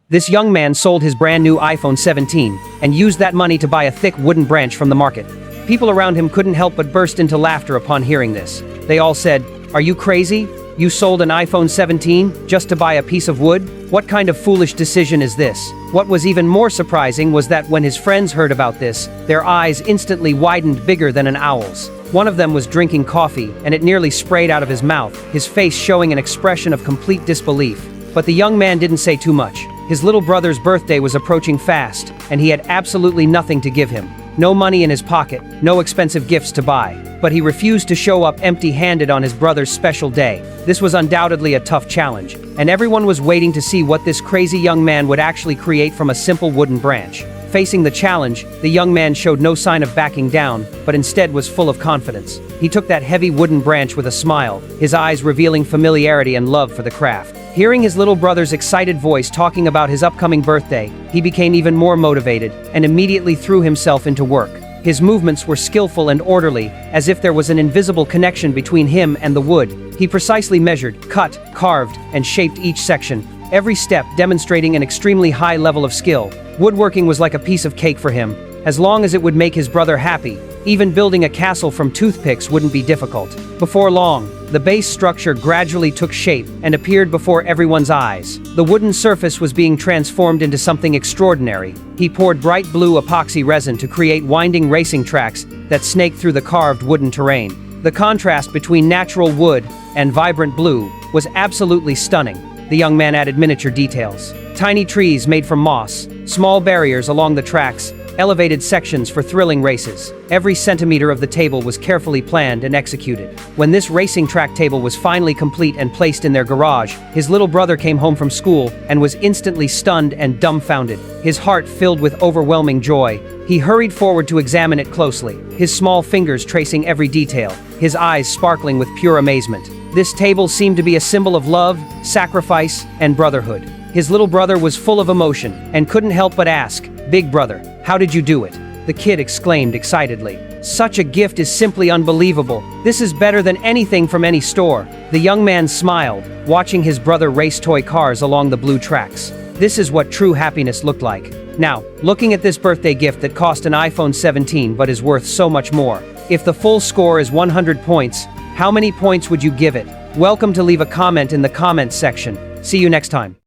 This young man sold his brand new iPhone 17 and used that money to buy a thick wooden branch from the market. People around him couldn't help but burst into laughter upon hearing this. They all said, "Are you crazy? You sold an iPhone 17 just to buy a piece of wood? What kind of foolish decision is this?" What was even more surprising was that when his friends heard about this, their eyes instantly widened bigger than an owl's. One of them was drinking coffee, and it nearly sprayed out of his mouth, his face showing an expression of complete disbelief. But the young man didn't say too much. His little brother's birthday was approaching fast, and he had absolutely nothing to give him. No money in his pocket, no expensive gifts to buy. But he refused to show up empty-handed on his brother's special day. This was undoubtedly a tough challenge, and everyone was waiting to see what this crazy young man would actually create from a simple wooden branch. Facing the challenge, the young man showed no sign of backing down, but instead was full of confidence. He took that heavy wooden branch with a smile, his eyes revealing familiarity and love for the craft. Hearing his little brother's excited voice talking about his upcoming birthday, he became even more motivated and immediately threw himself into work. His movements were skillful and orderly, as if there was an invisible connection between him and the wood. He precisely measured, cut, carved, and shaped each section, every step demonstrating an extremely high level of skill. Woodworking was like a piece of cake for him. As long as it would make his brother happy, even building a castle from toothpicks wouldn't be difficult. Before long, the base structure gradually took shape and appeared before everyone's eyes. The wooden surface was being transformed into something extraordinary. He poured bright blue epoxy resin to create winding racing tracks that snaked through the carved wooden terrain. The contrast between natural wood and vibrant blue was absolutely stunning. The young man added miniature details. Tiny trees made from moss, small barriers along the tracks, elevated sections for thrilling races. Every centimeter of the table was carefully planned and executed. When this racing track table was finally complete and placed in their garage, his little brother came home from school and was instantly stunned and dumbfounded, his heart filled with overwhelming joy. He hurried forward to examine it closely, his small fingers tracing every detail, his eyes sparkling with pure amazement. This table seemed to be a symbol of love, sacrifice, and brotherhood. His little brother was full of emotion and couldn't help but ask, "Big brother, how did you do it?" The kid exclaimed excitedly, "Such a gift is simply unbelievable. This is better than anything from any store." The young man smiled, watching his brother race toy cars along the blue tracks. This is what true happiness looked like. Now, looking at this birthday gift that cost an iPhone 17 but is worth so much more. If the full score is 100 points, how many points would you give it? Welcome to leave a comment in the comments section. See you next time.